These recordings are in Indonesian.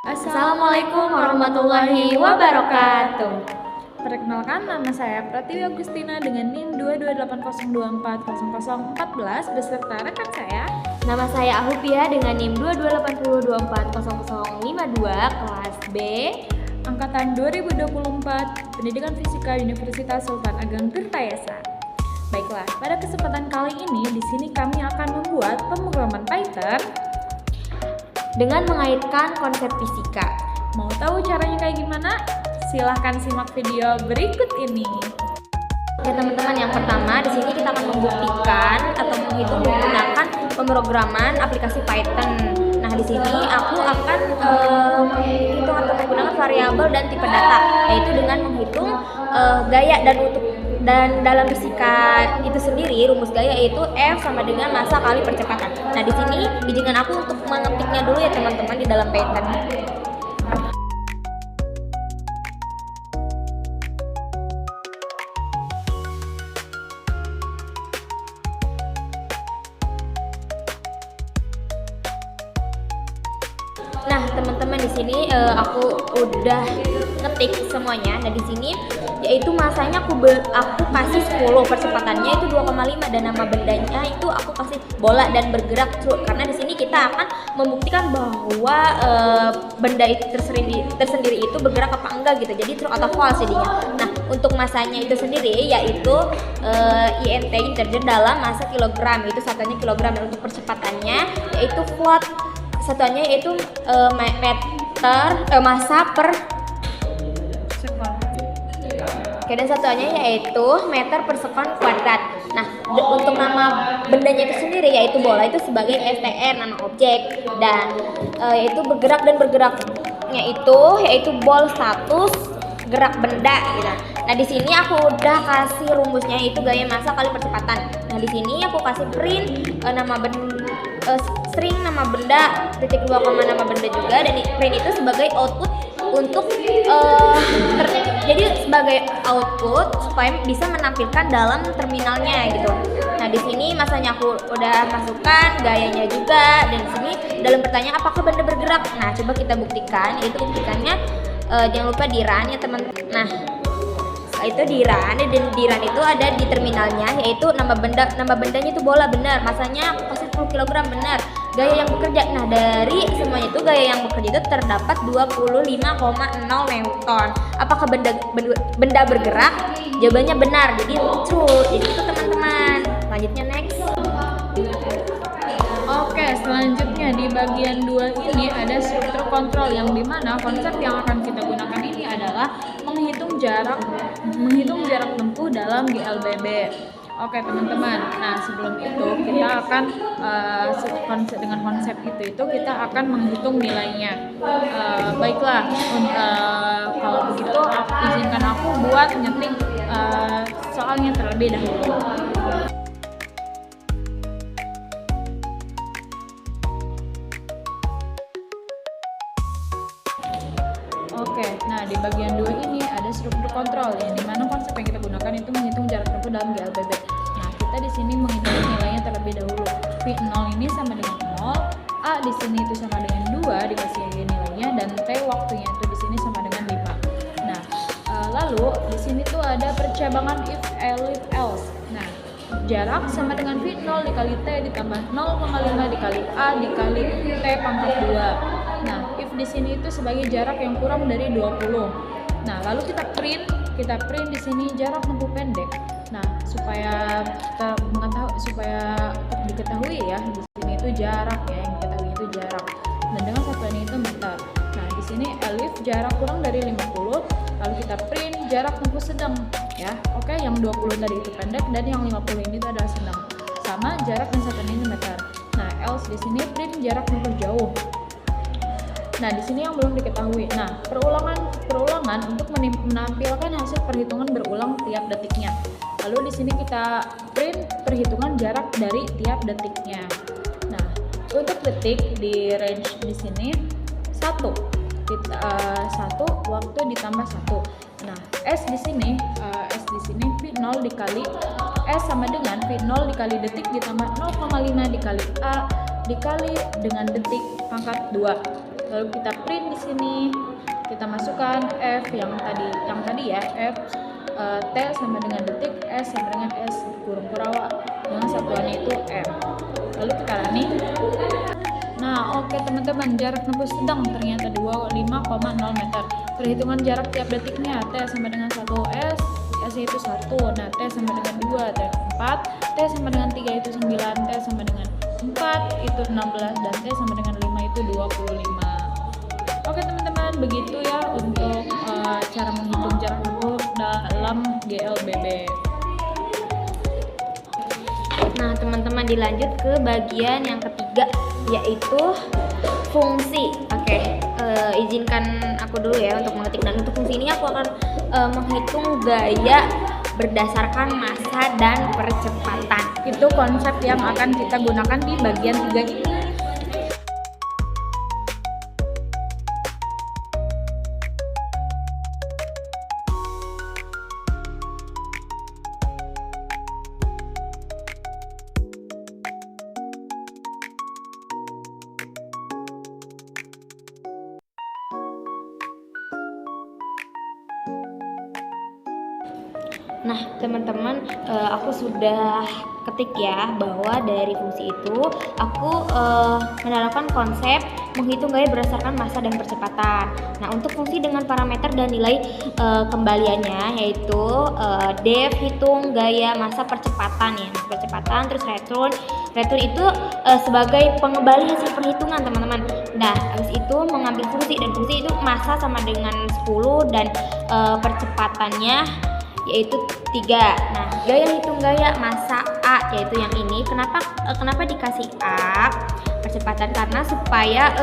Assalamualaikum warahmatullahi wabarakatuh. Perkenalkan, nama saya Pratiwi Agustina dengan NIM 22802400014 beserta rekan saya. Nama saya Ahupia dengan NIM 22802400052 kelas B Angkatan 2024, Pendidikan Fisika Universitas Sultan Ageng Tirtayasa. Baiklah, pada kesempatan kali ini di sini kami akan membuat pemrograman Python dengan mengaitkan konsep fisika. Mau tahu caranya kayak gimana? Silahkan simak video berikut ini. Ya teman-teman, yang pertama di sini kita akan membuktikan atau menghitung menggunakan pemrograman aplikasi Python. Nah, di sini aku akan menghitung atau menggunakan variabel dan tipe data, yaitu dengan menghitung gaya dan dalam fisika itu sendiri rumus gaya yaitu F sama dengan massa kali percepatan. Nah, di sini izinkan aku untuk mengetiknya dulu ya teman-teman di dalam Python. Nah, teman-teman, di sini aku udah ngetik semuanya. Nah, di sini yaitu masanya aku kasih 10, percepatannya itu 2,5 dan nama bendanya itu aku kasih bola dan bergerak true. Karena di sini kita akan membuktikan bahwa benda itu tersendiri itu bergerak apa enggak gitu. Jadi true atau false jadinya. Nah, untuk masanya itu sendiri yaitu INT integer dalam massa kilogram, itu satuannya kilogram, dan untuk percepatannya yaitu watt, satuannya yaitu massa per sekon. Oke, dan satuannya yaitu meter per sekon kuadrat. Nah, untuk nama bendanya itu sendiri yaitu bola itu sebagai STR, nama objek, dan yaitu bergerak dan bergeraknya itu yaitu ball status gerak benda gitu. Nah, di sini aku udah kasih rumusnya itu gaya massa kali percepatan. Nah, di sini aku kasih print string nama benda titik 2, nama benda juga, dan print itu sebagai output untuk jadi sebagai output supaya bisa menampilkan dalam terminalnya gitu. Nah, di sini masanya aku udah masukkan gayanya juga, dan di sini dalam pertanyaan apakah benda bergerak. Nah, coba kita buktikan, yaitu buktikannya jangan lupa di run ya teman-teman. Nah, itu di run, dan di run itu ada di terminalnya yaitu nama bendanya itu bola, benar, masanya aku kasih 10 kg, benar, gaya yang bekerja. Nah, dari semuanya itu gaya yang bekerja itu terdapat 25,0 Newton. Apakah benda bergerak? Jawabannya benar, jadi true. Jadi itu teman-teman. Selanjutnya next. Oke, selanjutnya di bagian 2 ini ada struktur kontrol, yang dimana konsep yang akan kita gunakan ini adalah menghitung jarak tempuh dalam GLBB. Oke teman-teman, nah sebelum itu kita akan dengan konsep itu kita akan menghitung nilainya. Baiklah, kalau begitu izinkan aku buat ngetik soalnya terlebih dahulu. Oke, nah di bagian 2 ini ada struktur kontrol, yang dimana konsep yang kita gunakan itu menghitung jarak tempuh dalam GLBB. Nah, kita di sini menghitung nilainya terlebih dahulu. V0 ini sama dengan 0, A di sini itu sama dengan 2 dikasih nilainya, dan T waktunya itu di sini sama dengan 5. Nah, lalu di sini tuh ada percabangan if else. Nah, jarak sama dengan V0 dikali T ditambah 0,5 dikali A dikali T pangkat 2. Nah, if di sini itu sebagai jarak yang kurang dari 20. Nah, lalu kita print di sini jarak tempuh pendek. Nah, supaya diketahui ya, di sini itu jarak ya, yang diketahui itu jarak. Dan dengan satuannya itu meter. Nah, di sini elif jarak kurang dari 50, lalu kita print jarak tempuh sedang ya. Oke, yang 20 tadi itu pendek dan yang 50 ini itu adalah sedang. Sama jarak dan satuannya itu meter. Nah, else di sini print jarak tempuh jauh. Nah, di sini yang belum diketahui. Nah, perulangan untuk menampilkan hasil perhitungan berulang tiap detiknya. Lalu di sini kita print perhitungan jarak dari tiap detiknya. Nah, untuk detik di range di sini 1 waktu ditambah 1. Nah, S di sini V0 dikali S sama dengan V0 dikali detik ditambah 0,5 dikali A dikali dengan detik pangkat 2. Lalu kita print di sini. Kita masukkan F yang tadi ya, F T sama dengan detik, S sama dengan S kurung kurawa dengan satuannya itu M. Lalu kita running. Nah, oke teman-teman, jarak tempuh sedang ternyata 25,0 meter. Perhitungan jarak tiap detiknya, T sama dengan 1 S, S itu 1. Nah, T sama dengan 2, T 4, T sama dengan 3 itu 9, T sama dengan 4 itu 16, dan T sama dengan 5 itu 25. Oke teman-teman, begitu ya untuk cara menghitung jarak tempuh dalam GLBB. Nah teman-teman, dilanjut ke bagian yang ketiga, yaitu fungsi. Oke, izinkan aku dulu ya untuk mengetik, dan untuk fungsi ini aku akan menghitung gaya berdasarkan massa dan percepatan. Itu konsep yang akan kita gunakan di bagian 3 ini. Nah teman-teman, aku sudah ketik ya bahwa dari fungsi itu aku menerapkan konsep menghitung gaya berdasarkan massa dan percepatan. Nah untuk fungsi dengan parameter dan nilai kembaliannya yaitu def hitung gaya massa percepatan ya, percepatan, terus return itu sebagai pengembali hasil perhitungan teman-teman. Nah habis itu mengambil fungsi, dan fungsi itu massa sama dengan 10 dan percepatannya yaitu 3. Nah, gaya hitung gaya massa A yaitu yang ini. Kenapa dikasih A percepatan? Karena supaya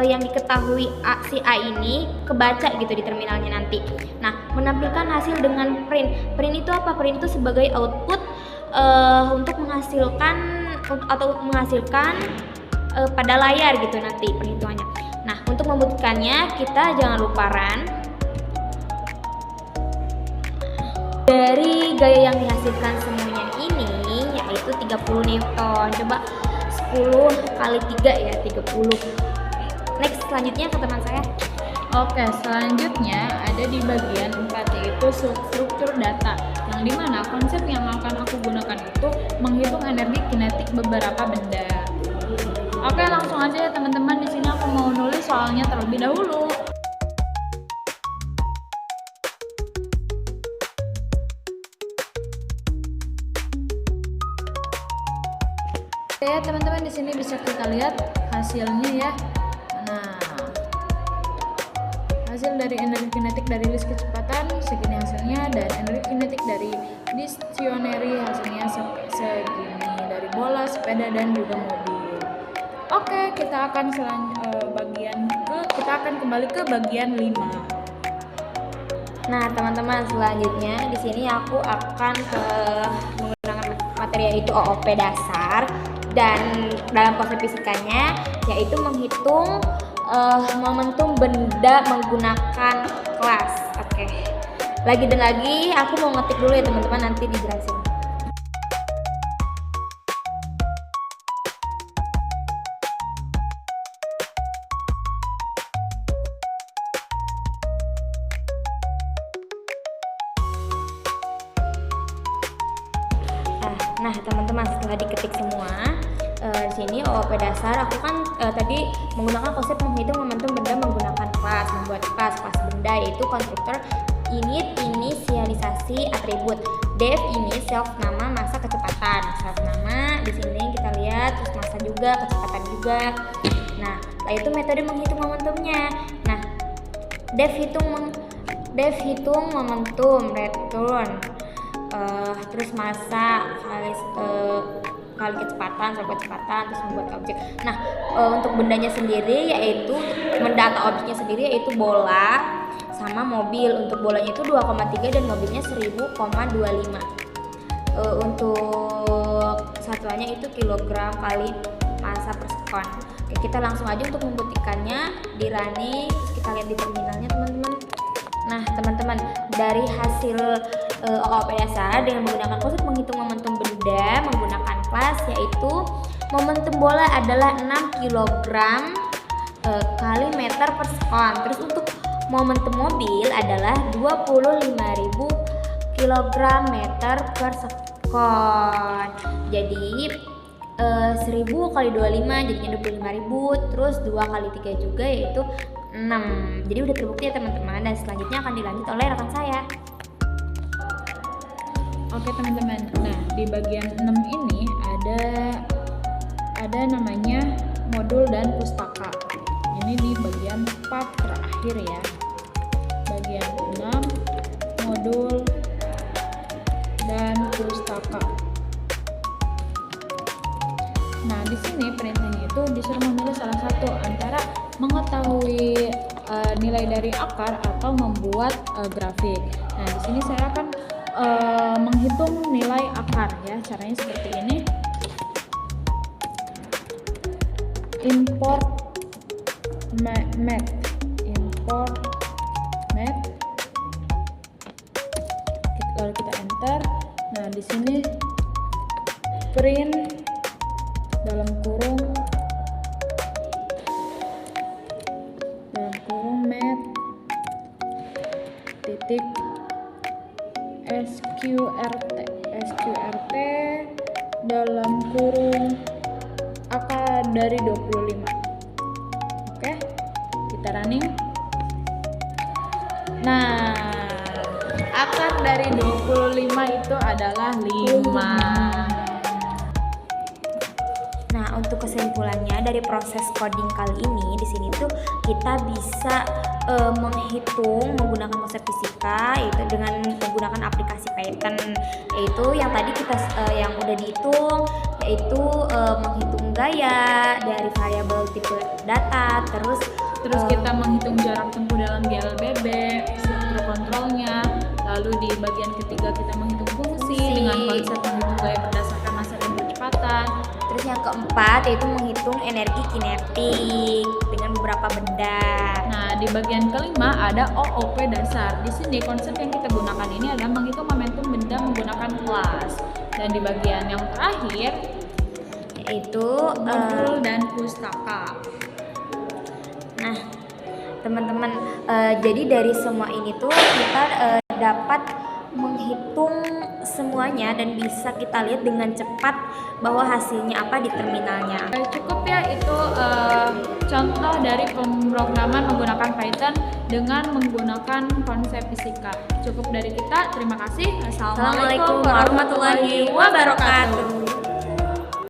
yang diketahui si A ini kebaca gitu di terminalnya nanti. Nah, menampilkan hasil dengan print. Print itu apa? Print itu sebagai output untuk menghasilkan pada layar gitu nanti perhitungannya. Nah, untuk membuktikannya kita jangan lupa run. Dari gaya yang dihasilkan semuanya ini yaitu 30 Newton. Coba 10 kali 3 ya, 30. Next, selanjutnya ke teman saya. Oke, selanjutnya ada di bagian 4 yaitu struktur data, yang dimana konsep yang akan aku gunakan itu menghitung energi kinetik beberapa benda. Oke, langsung aja ya teman-teman. Di sini aku mau nulis soalnya terlebih dahulu. Oke ya teman-teman, di sini bisa kita lihat hasilnya ya. Nah, hasil dari energi kinetik dari list kecepatan segini hasilnya, dan energi kinetik dari distionary hasilnya segini, dari bola, sepeda, dan juga mobil. Oke, kita akan kembali ke bagian 5. Nah teman-teman, selanjutnya di sini aku akan menggunakan materi yaitu OOP dasar, dan dalam konsep fisikanya yaitu menghitung momentum benda menggunakan kelas. Oke. Lagi dan lagi aku mau ngetik dulu ya teman-teman, nanti dijelasin. Nah teman-teman, setelah diketik semua di sini OOP dasar, aku kan tadi menggunakan konsep menghitung momentum benda menggunakan kelas, membuat kelas benda yaitu konstruktor, init inisialisasi atribut, def ini self nama massa kecepatan, self nama di sini kita lihat, terus massa juga, kecepatan juga. Nah setelah itu metode menghitung momentumnya. Nah def hitung momentum, return, terus massa kali kecepatan, terus membuat objek. Nah untuk bendanya sendiri yaitu mendata objeknya sendiri yaitu bola sama mobil. Untuk bolanya itu 2,3 dan mobilnya 1000,25. Untuk satuannya itu kilogram kali massa per sekon. Oke, kita langsung aja untuk membuktikannya di running, terus kita lihat di terminalnya teman-teman. Nah teman-teman, dari hasil OOP dasar dengan menggunakan konsep menghitung momentum benda menggunakan kelas, yaitu momentum bola adalah 6 kg kali meter per sekon. Terus untuk momentum mobil adalah 25.000 kilogram meter per sekon. Jadi 1000 kali 25 jadinya 25.000, terus 2 kali 3 juga yaitu 6. Jadi udah terbukti ya teman-teman, dan selanjutnya akan dilanjut oleh rekan saya. Oke teman-teman, nah di bagian 6 ini ada namanya modul dan pustaka. Ini di bagian part terakhir ya. Bagian 6 modul dan pustaka. Nah, di sini perintahnya itu disuruh memilih salah satu antara mengetahui nilai dari akar atau membuat grafik. Nah, di sini saya akan menghitung nilai akar ya. Caranya seperti ini. Import math. Lalu kita enter. Nah, di sini print dalam kurung math titik sqrt dalam kurung akar dari 25. Oke, kita running. Nah, akar dari 25 itu adalah 5. Nah, untuk kesimpulannya dari proses coding kali ini, di sini tuh kita bisa menghitung menggunakan konsep fisika, yaitu dengan menggunakan aplikasi Python, yaitu yang tadi kita yang udah dihitung, yaitu menghitung gaya dari variabel tipe data, terus kita menghitung jarak tempuh dalam GLBB, struktur kontrolnya. Lalu di bagian ketiga kita menghitung fungsi dengan konsep menghitung gaya berdasarkan massa dan kecepatan. Terus yang keempat yaitu menghitung energi kinetik dengan beberapa benda. Nah, di bagian kelima ada OOP dasar. Di sini konsep yang kita gunakan ini adalah menghitung momentum benda menggunakan kelas. Dan di bagian yang terakhir yaitu modul dan pustaka. Nah, teman-teman, jadi dari semua ini tuh kita dapat menghitung semuanya dan bisa kita lihat dengan cepat bahwa hasilnya apa di terminalnya. Cukup ya itu contoh dari pemrograman menggunakan Python dengan menggunakan konsep fisika. Cukup dari kita, terima kasih. Assalamualaikum warahmatullahi wabarakatuh.